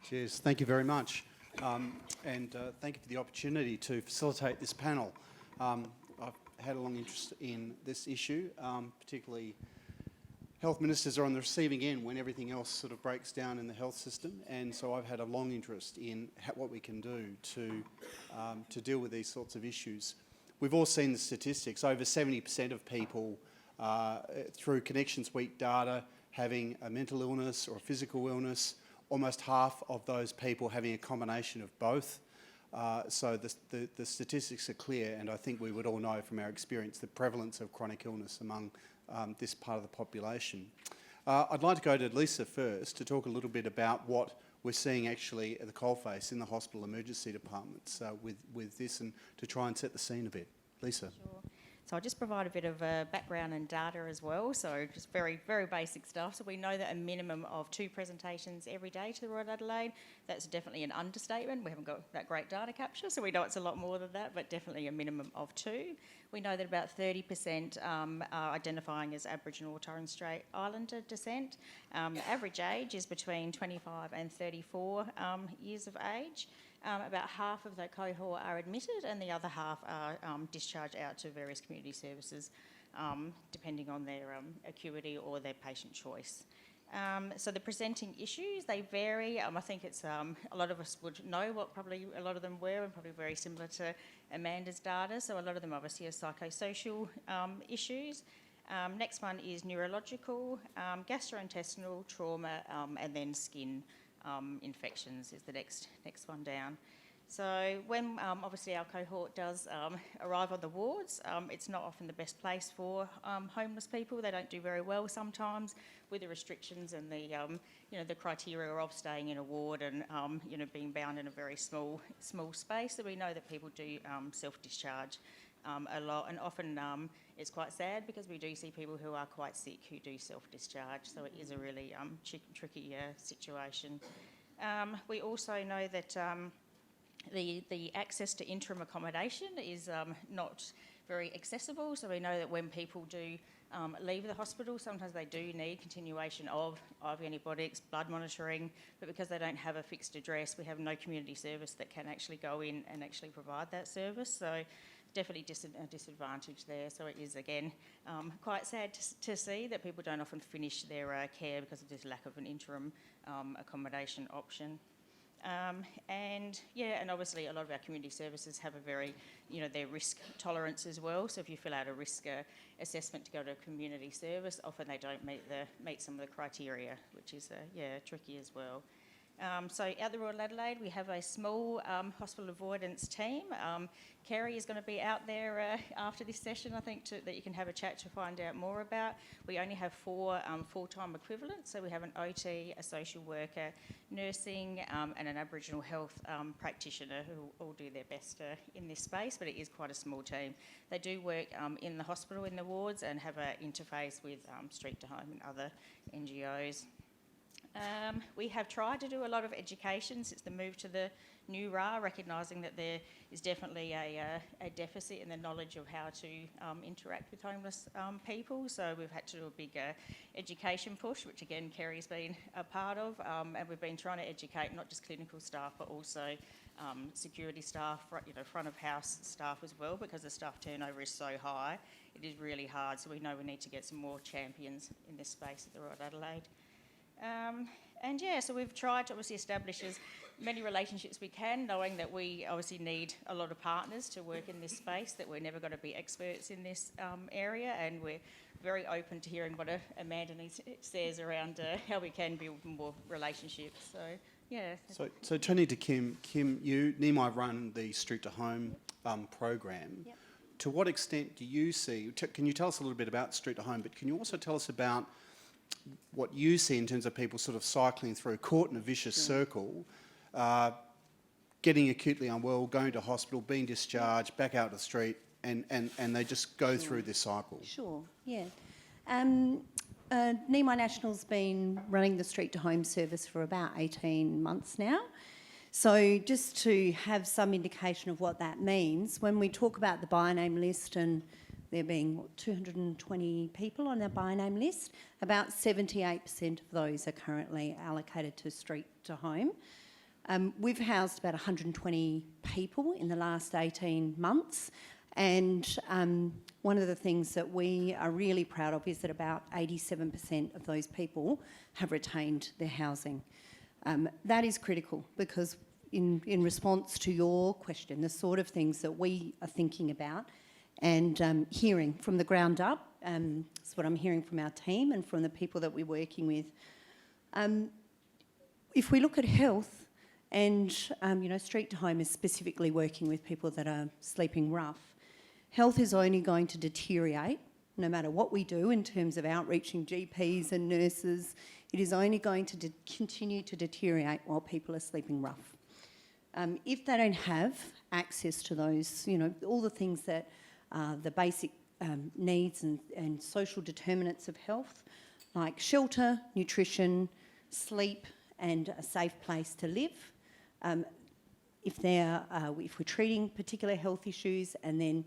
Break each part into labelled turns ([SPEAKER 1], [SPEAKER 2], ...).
[SPEAKER 1] Cheers. Thank you very much. And thank you for the opportunity to facilitate this panel. I've had a long interest in this issue, particularly health ministers are on the receiving end when everything else sort of breaks down in the health system, and so I've had a long interest in what we can do to deal with these sorts of issues. We've all seen the statistics. Over 70% of people through Connections Week data having a mental illness or a physical illness, almost half of those people having a combination of both. So the statistics are clear, and I think we would all know from our experience the prevalence of chronic illness among this part of the population. I'd like to go to Lisa first to talk a little bit about what we're seeing actually at the coalface in the hospital emergency departments with this, and to try and set the scene a bit. Lisa.
[SPEAKER 2] Sure. So I'll just provide a bit of background and data as well. So just very, very basic stuff. So we know that a minimum of 2 presentations every day to the Royal Adelaide. That's definitely an understatement. We haven't got that great data capture, so we know it's a lot more than that, but definitely a minimum of 2. We know that about 30% are identifying as Aboriginal or Kym Straight Islander descent. Average age is between 25 and 34 years of age. About half of that cohort are admitted, and the other half are discharged out to various community services, depending on their acuity or their patient choice. So the presenting issues, they vary. I think it's a lot of us would know what probably a lot of them were, and probably very similar to Amanda's data. So a lot of them obviously are psychosocial issues. Next one is neurological, gastrointestinal, trauma, and then skin infections is the next one down. So when obviously our cohort does arrive on the wards, it's not often the best place for homeless people. They don't do very well sometimes with the restrictions and the the criteria of staying in a ward and being bound in a very small space. So we know that people do self-discharge a lot, and often it's quite sad because we do see people who are quite sick who do self-discharge, so it is a really tricky situation. We also know that the access to interim accommodation is not very accessible, so we know that when people do leave the hospital, sometimes they do need continuation of IV antibiotics, blood monitoring, but because they don't have a fixed address, we have no community service that can actually go in and actually provide that service. So definitely a disadvantage there. So it is, again, quite sad to see that people don't often finish their care because of this lack of an interim accommodation option. And obviously a lot of our community services have a very, their risk tolerance as well. So if you fill out a risk assessment to go to a community service, often they don't meet some of the criteria, which is tricky as well. So at the Royal Adelaide, we have a small hospital avoidance team. Kerry is going to be out there after this session, I think, that you can have a chat to find out more about. We only have 4 full-time equivalents, so we have an OT, a social worker, nursing, and an Aboriginal health practitioner who all do their best in this space, but it is quite a small team. They do work in the hospital, in the wards, and have an interface with Street to Home and other NGOs. We have tried to do a lot of education since the move to the new RA, recognising that there is definitely a deficit in the knowledge of how to interact with homeless people. So we've had to do a big education push, which again Kerry's been a part of, and we've been trying to educate not just clinical staff but also security staff, front of house staff as well, because the staff turnover is so high. It is really hard, so we know we need to get some more champions in this space at the Royal Adelaide. So we've tried to obviously establish as many relationships we can, knowing that we obviously need a lot of partners to work in this space, that we're never going to be experts in this area, and we're very open to hearing what Amanda says around how we can build more relationships.
[SPEAKER 1] So turning to Kym, you, Neami, run the Street to Home program.
[SPEAKER 2] Yep.
[SPEAKER 1] To what extent do you see, can you tell us a little bit about Street to Home, but can you also tell us about what you see in terms of people sort of cycling through, caught in a vicious circle, getting acutely unwell, going to hospital, being discharged, back out to the street, and they just go through this cycle?
[SPEAKER 3] Sure, yeah. Neami National's been running the Street to Home service for about 18 months now. So just to have some indication of what that means, when we talk about the by name list and there being 220 people on our by name list, about 78% of those are currently allocated to Street to Home. We've housed about 120 people in the last 18 months, and one of the things that we are really proud of is that about 87% of those people have retained their housing. That is critical because in response to your question, the sort of things that we are thinking about and hearing from the ground up, it's what I'm hearing from our team and from the people that we're working with. If we look at health, and Street to Home is specifically working with people that are sleeping rough, health is only going to deteriorate no matter what we do in terms of outreaching GPs and nurses. It is only going to continue to deteriorate while people are sleeping rough. If they don't have access to those, all the things that the basic needs and social determinants of health, like shelter, nutrition, sleep, and a safe place to live. If we're treating particular health issues and then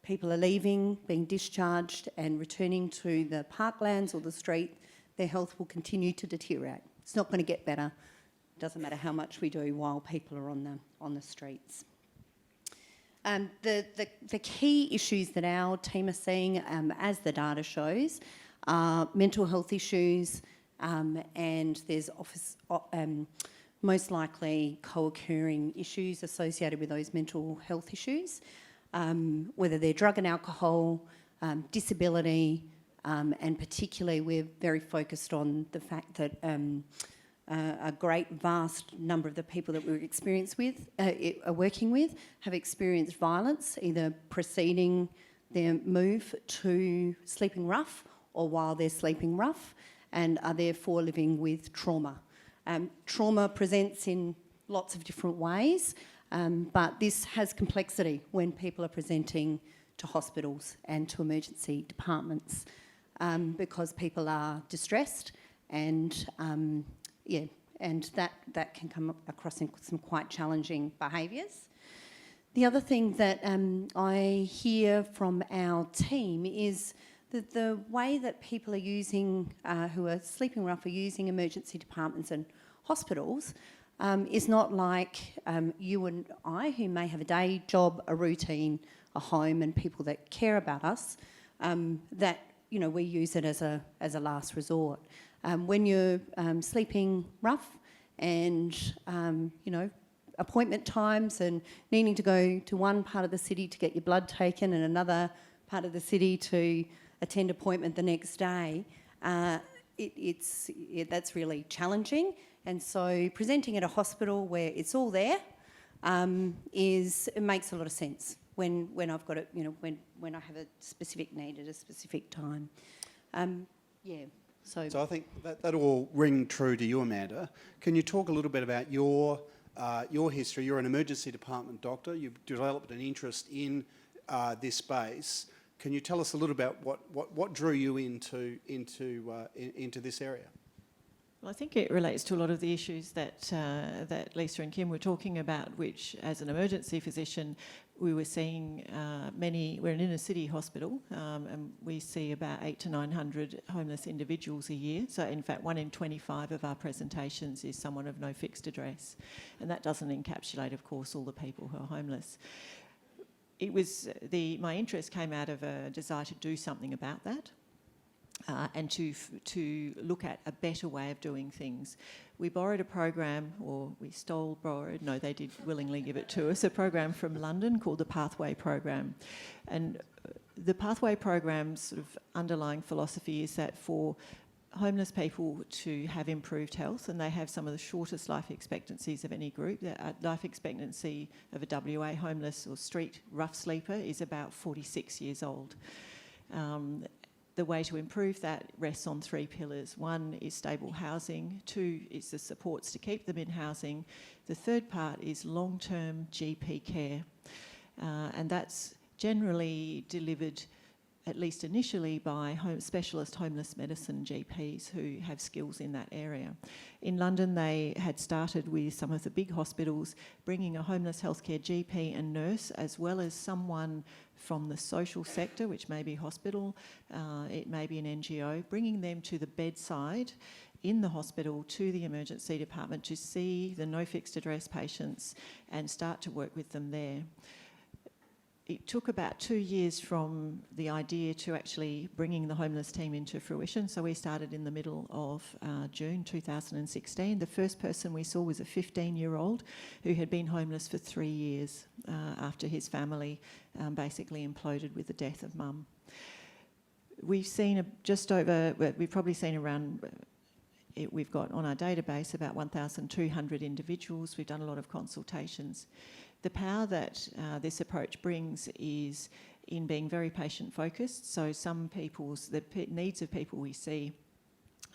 [SPEAKER 3] people are leaving, being discharged and returning to the parklands or the street, their health will continue to deteriorate. It's not going to get better. It doesn't matter how much we do while people are on the streets. The key issues that our team are seeing, as the data shows, are mental health issues, and there's most likely co-occurring issues associated with those mental health issues, whether they're drug and alcohol, disability, and particularly we're very focused on the fact that a great vast number of the people that are working with have experienced violence, either preceding their move to sleeping rough or while they're sleeping rough, and are therefore living with trauma. Trauma presents in lots of different ways, but this has complexity when people are presenting to hospitals and to emergency departments, because people are distressed and that can come across in some quite challenging behaviours. The other thing that I hear from our team is that the way that people are using, who are sleeping rough, are using emergency departments and hospitals is not like you and I, who may have a day job, a routine, a home, and people that care about us, that we use it as a last resort. When you're sleeping rough and appointment times and needing to go to one part of the city to get your blood taken and another part of the city to attend appointment the next day, that's really challenging. And so presenting at a hospital where it's all there it makes a lot of sense when I've got it, when I have a specific need at a specific time. So
[SPEAKER 1] I think that will ring true to you, Amanda. Can you talk a little bit about your history? You're an emergency department doctor. You've developed an interest in this space. Can you tell us a little about what drew you into this area?
[SPEAKER 4] Well, I think it relates to a lot of the issues that Lisa and Kym were talking about, which, as an emergency physician, we were seeing we're an inner city hospital, and we see about 800 to 900 homeless individuals a year. So, in fact, 1 in 25 of our presentations is someone of no fixed address. And that doesn't encapsulate, of course, all the people who are homeless. It was my interest came out of a desire to do something about that. And to look at a better way of doing things. We borrowed a program, or we borrowed, no, they did willingly give it to us, a program from London called the Pathway Program. And the Pathway Program's sort of underlying philosophy is that for homeless people to have improved health, and they have some of the shortest life expectancies of any group. The life expectancy of a WA homeless or street rough sleeper is about 46 years old. The way to improve that rests on 3 pillars. 1 is stable housing, 2 is the supports to keep them in housing. The third part is long-term GP care, and that's generally delivered at least initially, by specialist homeless medicine GPs who have skills in that area. In London, they had started with some of the big hospitals, bringing a homeless healthcare GP and nurse, as well as someone from the social sector, which may be hospital, it may be an NGO, bringing them to the bedside in the hospital to the emergency department to see the no fixed address patients and start to work with them there. It took about 2 years from the idea to actually bringing the homeless team into fruition. So we started in the middle of June 2016. The first person we saw was a 15-year-old who had been homeless for 3 years after his family basically imploded with the death of mum. We've seen we've probably seen around, we've got on our database about 1,200 individuals. We've done a lot of consultations. The power that this approach brings is in being very patient focused. So some the needs of people we see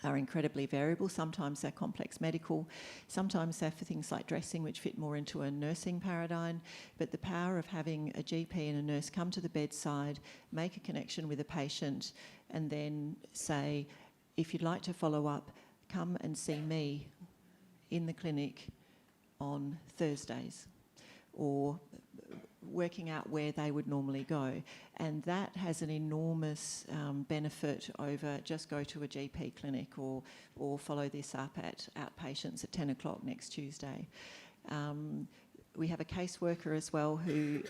[SPEAKER 4] are incredibly variable. Sometimes they're complex medical, sometimes they're for things like dressing, which fit more into a nursing paradigm. But the power of having a GP and a nurse come to the bedside, make a connection with a patient, and then say, if you'd like to follow up, come and see me in the clinic on Thursdays, or working out where they would normally go. And that has an enormous benefit over just go to a GP clinic or follow this up at outpatients at 10 o'clock next Tuesday. We have a caseworker as well who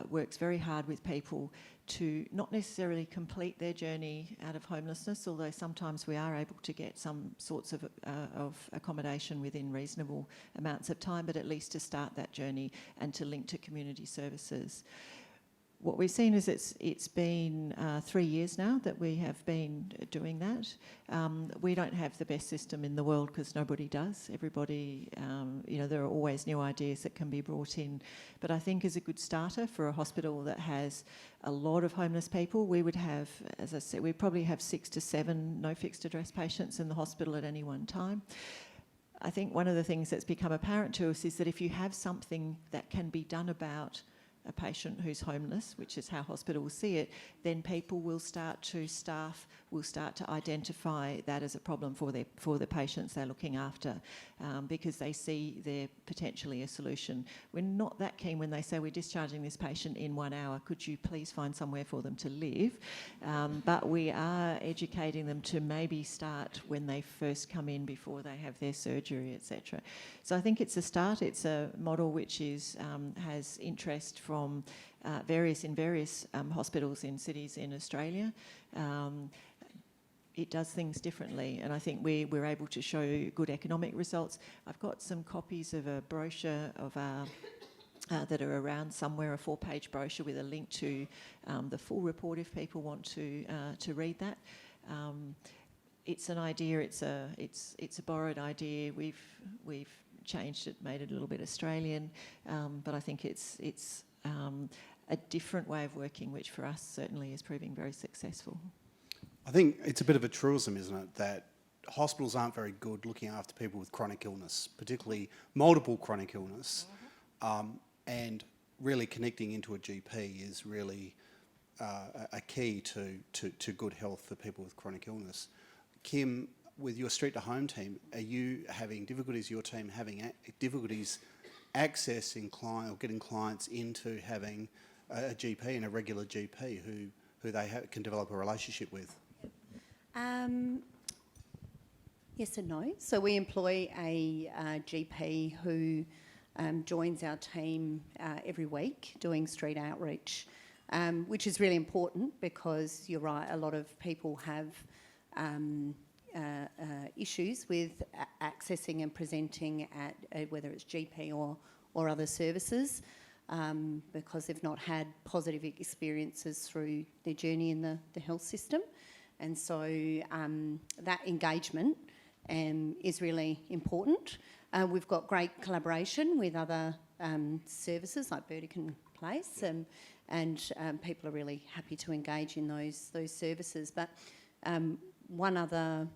[SPEAKER 4] works very hard with people to not necessarily complete their journey out of homelessness, although sometimes we are able to get some sorts of accommodation within reasonable amounts of time, but at least to start that journey and to link to community services. What we've seen is it's been 3 years now that we have been doing that. We don't have the best system in the world because nobody does. Everybody, there are always new ideas that can be brought in. But I think as a good starter for a hospital that has a lot of homeless people, we would have, as I said, we'd probably have 6 to 7 no fixed address patients in the hospital at any one time. I think one of the things that's become apparent to us is that if you have something that can be done about a patient who's homeless, which is how hospitals see it, then staff will start to identify that as a problem for the patients they're looking after, because they see there potentially a solution. We're not that keen when they say we're discharging this patient in 1 hour, could you please find somewhere for them to live? But we are educating them to maybe start when they first come in before they have their surgery, etc. So I think it's a start. It's a model which has interest from various hospitals in cities in Australia. It does things differently, and I think we're able to show good economic results. I've got some copies of a brochure of our that are around somewhere, a 4-page brochure with a link to the full report if people want to read that. It's an idea. It's a borrowed idea. We've changed it, made it a little bit Australian, but I think it's a different way of working, which for us certainly is proving very successful.
[SPEAKER 1] I think it's a bit of a truism, isn't it, that hospitals aren't very good looking after people with chronic illness, particularly multiple chronic illness, and really connecting into a GP is really a key to good health for people with chronic illness. Kym, with your Street to Home team, are you having difficulties, your team having difficulties accessing or getting clients into having a GP and a regular GP who they can develop a relationship with?
[SPEAKER 3] Yes and no. So we employ a GP who joins our team every week doing street outreach, which is really important because you're right, a lot of people have issues with accessing and presenting at whether it's GP or other services, because they've not had positive experiences through their journey in the health system. And so that engagement is really important. We've got great collaboration with other services like Burdekin Place, and people are really happy to engage in those services. But one other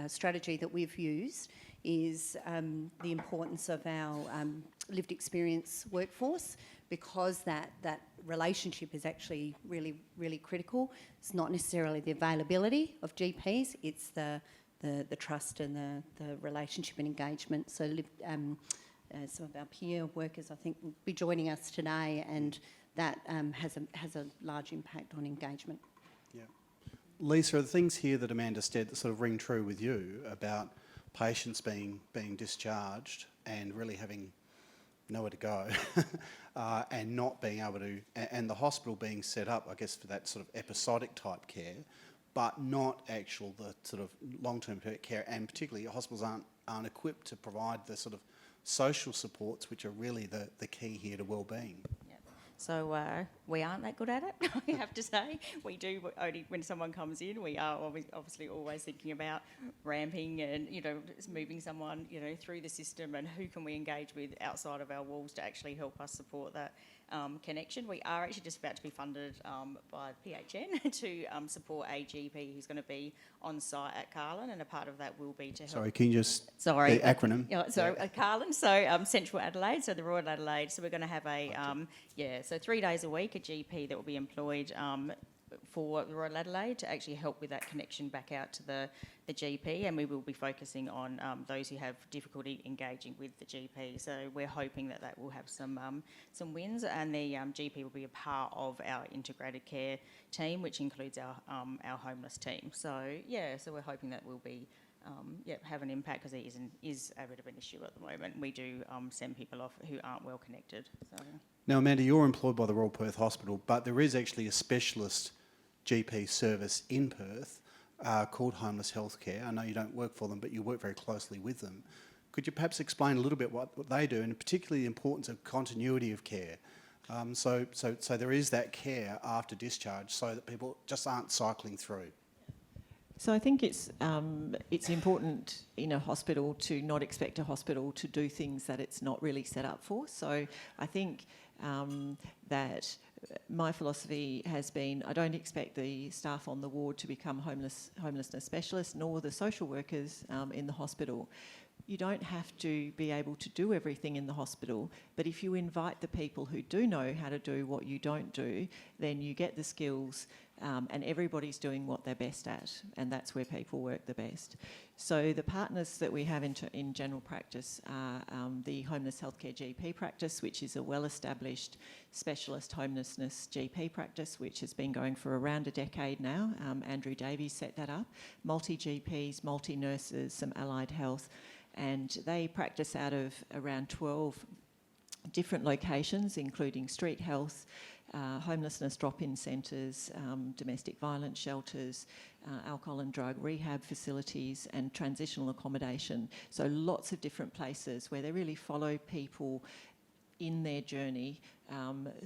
[SPEAKER 3] strategy that we've used is the importance of our lived experience workforce, because that relationship is actually really, really critical. It's not necessarily the availability of GPs, it's the trust and the relationship and engagement. So some of our peer workers, I think, will be joining us today, and that has a large impact on engagement.
[SPEAKER 1] Yeah. Lisa, are the things here that Amanda said that sort of ring true with you about patients being discharged and really having nowhere to go and not being able to, and the hospital being set up, I guess, for that sort of episodic type care, but not the sort of long-term care, and particularly hospitals aren't equipped to provide the sort of social supports which are really the key here to wellbeing.
[SPEAKER 2] So we aren't that good at it, I have to say. We do, only when someone comes in, we are obviously always thinking about ramping and, moving someone, through the system, and who can we engage with outside of our walls to actually help us support that connection. We are actually just about to be funded by PHN to support a GP who's going to be on site at Carlin, and a part of that will be to help.
[SPEAKER 1] Sorry, can you just...
[SPEAKER 2] Sorry.
[SPEAKER 1] The acronym.
[SPEAKER 2] Carlin, so Central Adelaide, so the Royal Adelaide. So we're going to have so 3 days a week, a GP that will be employed for the Royal Adelaide to actually help with that connection back out to the GP, and we will be focusing on those who have difficulty engaging with the GP. So we're hoping that will have some wins, and the GP will be a part of our integrated care team, which includes our homeless team. So so we're hoping that will be have an impact, because it is a bit of an issue at the moment. We do send people off who aren't well connected. So.
[SPEAKER 1] Now, Amanda, you're employed by the Royal Perth Hospital, but there is actually a specialist GP service in Perth called Homeless Healthcare. I know you don't work for them, but you work very closely with them. Could you perhaps explain a little bit what they do, and particularly the importance of continuity of care? So there is that care after discharge, so that people just aren't cycling through.
[SPEAKER 4] So I think it's important in a hospital to not expect a hospital to do things that it's not really set up for. So I think that my philosophy has been, I don't expect the staff on the ward to become homelessness specialists, nor the social workers in the hospital. You don't have to be able to do everything in the hospital, but if you invite the people who do know how to do what you don't do, then you get the skills, and everybody's doing what they're best at, and that's where people work the best. So the partners that we have in general practice are the Homeless Healthcare GP practice, which is a well-established specialist homelessness GP practice, which has been going for around a decade now. Andrew Davies set that up. Multi-GPs, multi-nurses, some allied health, and they practice out of around 12 different locations, including street health, homelessness drop-in centres, domestic violence shelters, alcohol and drug rehab facilities, and transitional accommodation. So lots of different places where they really follow people in their journey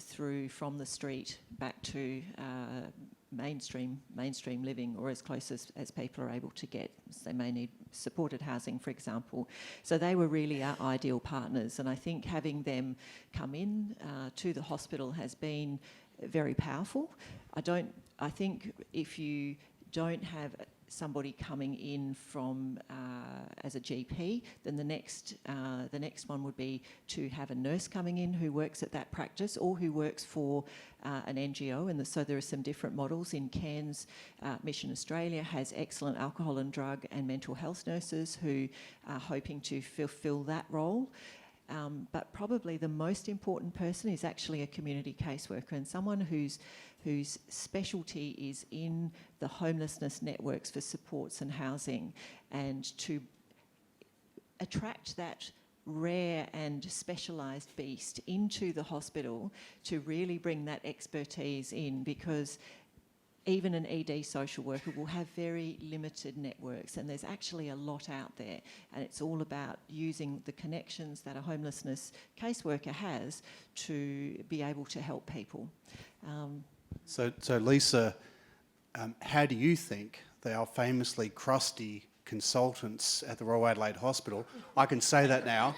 [SPEAKER 4] through from the street back to mainstream living, or as close as people are able to get. So they may need supported housing, for example. So they were really our ideal partners, and I think having them come in to the hospital has been very powerful. I think if you don't have somebody coming in from as a GP, then the next one would be to have a nurse coming in who works at that practice, or who works for an NGO. And so there are some different models. In Cairns, Mission Australia has excellent alcohol and drug and mental health nurses who are hoping to fulfil that role. But probably the most important person is actually a community caseworker, and someone whose specialty is in the homelessness networks for supports and housing, and to attract that rare and specialised beast into the hospital to really bring that expertise in, because even an ED social worker will have very limited networks, and there's actually a lot out there, and it's all about using the connections that a homelessness caseworker has to be able to help people.
[SPEAKER 1] So Lisa, how do you think our famously crusty consultants at the Royal Adelaide Hospital, I can say that now,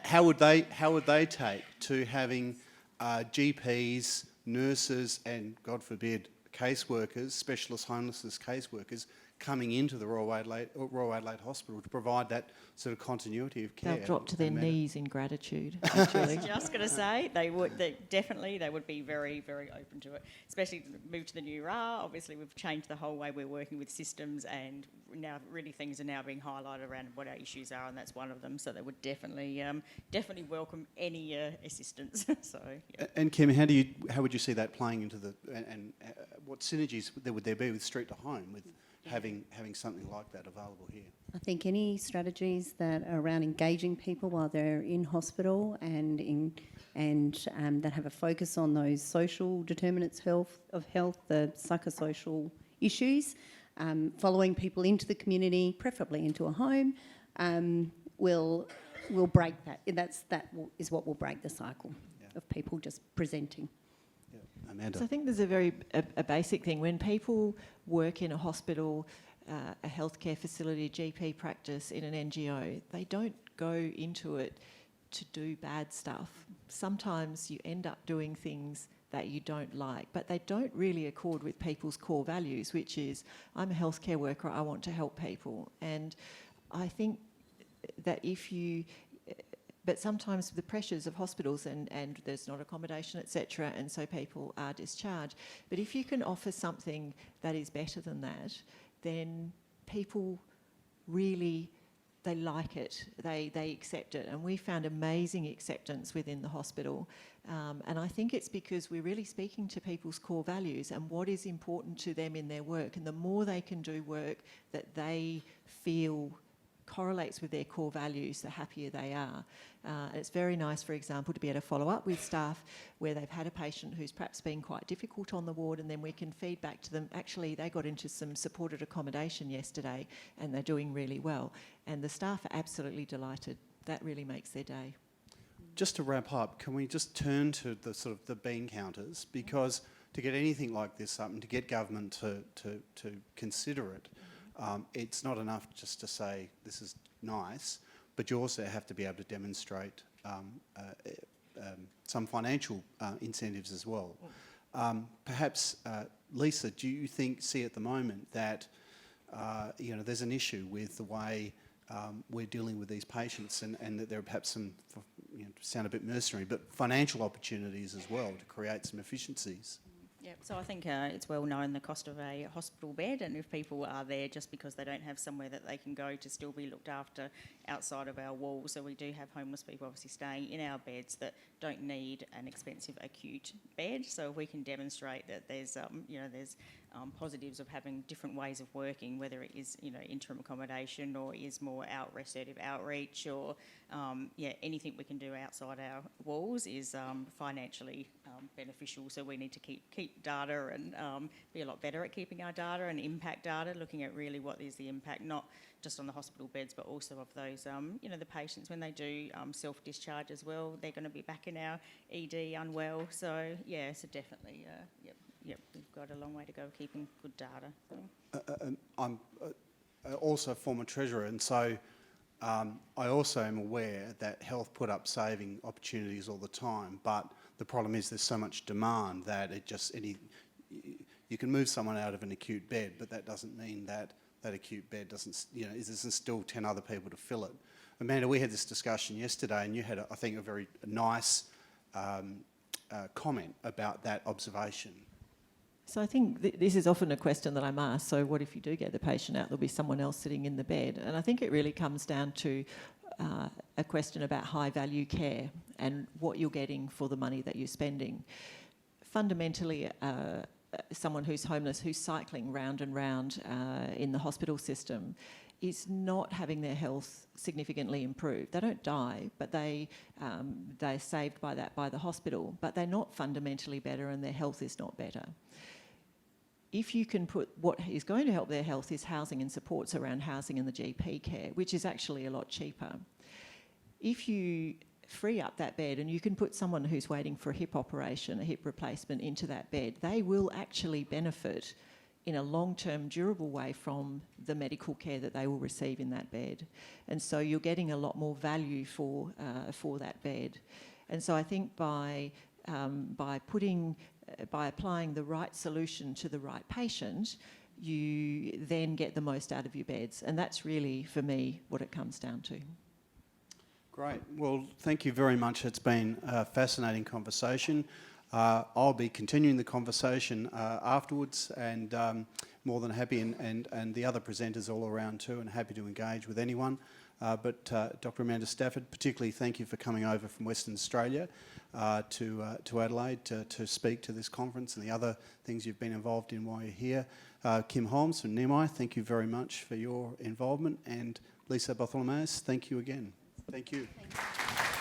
[SPEAKER 1] how would they take to having GPs, nurses and, God forbid, caseworkers, specialist homelessness caseworkers, coming into the Royal Adelaide Hospital to provide that sort of continuity of care.
[SPEAKER 4] They'll drop to their
[SPEAKER 1] and
[SPEAKER 4] knees in gratitude, actually.
[SPEAKER 2] Just going to say they would be very, very open to it, especially move to the new RA. Obviously, we've changed the whole way we're working with systems, and now really things are now being highlighted around what our issues are, and that's one of them. So they would definitely welcome any assistance. So yeah.
[SPEAKER 1] And Kym, how would you see that playing into what synergies would there be with Street to Home with having something like that available here?
[SPEAKER 3] I think any strategies that are around engaging people while they're in hospital and that have a focus on those social determinants of health, the psychosocial issues, following people into the community, preferably into a home, will break that. That is what will break the cycle of people just presenting.
[SPEAKER 1] Yeah. Amanda.
[SPEAKER 4] So I think there's a basic thing. When people work in a hospital, a healthcare facility, GP practice, in an NGO, they don't go into it to do bad stuff. Sometimes you end up doing things that you don't like, but they don't really accord with people's core values, which is, I'm a healthcare worker, I want to help people. And I think that but sometimes the pressures of hospitals and there's not accommodation, etc., and so people are discharged. But if you can offer something that is better than that, then people really, they like it, they accept it. And we found amazing acceptance within the hospital. And I think it's because we're really speaking to people's core values and what is important to them in their work. And the more they can do work that they feel correlates with their core values, the happier they are. And it's very nice, for example, to be able to follow up with staff where they've had a patient who's perhaps been quite difficult on the ward, and then we can feed back to them, actually they got into some supported accommodation yesterday and they're doing really well. And the staff are absolutely delighted. That really makes their day.
[SPEAKER 1] Just to wrap up, can we just turn to the sort of the bean counters? Because to get anything like this up and to get government to consider it, it's not enough just to say this is nice, but you also have to be able to demonstrate some financial incentives as well. Perhaps, Lisa, do you see at the moment that there's an issue with the way we're dealing with these patients, and that there are perhaps some, sound a bit mercenary, but financial opportunities as well to create some efficiencies?
[SPEAKER 2] Yeah, so I think it's well known the cost of a hospital bed, and if people are there just because they don't have somewhere that they can go to still be looked after outside of our walls. So we do have homeless people obviously staying in our beds that don't need an expensive acute bed. So if we can demonstrate that there's positives of having different ways of working, whether it is interim accommodation or is more assertive outreach, or anything we can do outside our walls is financially beneficial. So we need to keep data and be a lot better at keeping our data and impact data, looking at really what is the impact, not just on the hospital beds, but also of those, the patients when they do self-discharge as well. They're going to be back in our ED unwell. So so definitely, we've got a long way to go keeping good data. So.
[SPEAKER 1] I'm also a former treasurer, and so I also am aware that health put up saving opportunities all the time, but the problem is there's so much demand that you can move someone out of an acute bed, but that doesn't mean that acute bed doesn't, there's still 10 other people to fill it. Amanda, we had this discussion yesterday, and you had, I think, a very nice comment about that observation.
[SPEAKER 4] So I think this is often a question that I'm asked, so what if you do get the patient out, there'll be someone else sitting in the bed? And I think it really comes down to a question about high value care and what you're getting for the money that you're spending. Fundamentally, someone who's homeless, who's cycling round and round in the hospital system, is not having their health significantly improved. They don't die, but they're saved by the hospital, but they're not fundamentally better and their health is not better. If you can put what is going to help their health is housing and supports around housing and the GP care, which is actually a lot cheaper. If you free up that bed and you can put someone who's waiting for a hip operation, a hip replacement into that bed, they will actually benefit in a long-term, durable way from the medical care that they will receive in that bed. And so you're getting a lot more value for that bed. And so I think by applying the right solution to the right patient, you then get the most out of your beds. And that's really, for me, what it comes down to.
[SPEAKER 1] Great. Well, thank you very much. It's been a fascinating conversation. I'll be continuing the conversation afterwards, and more than happy, and the other presenters all around too, and happy to engage with anyone. But Dr. Amanda Stafford, particularly thank you for coming over from Western Australia to Adelaide to speak to this conference and the other things you've been involved in while you're here. Kym Holmes from Neami, thank you very much for your involvement. And Lisa Bartholomaeus, thank you again. Thank you.
[SPEAKER 3] Thank you.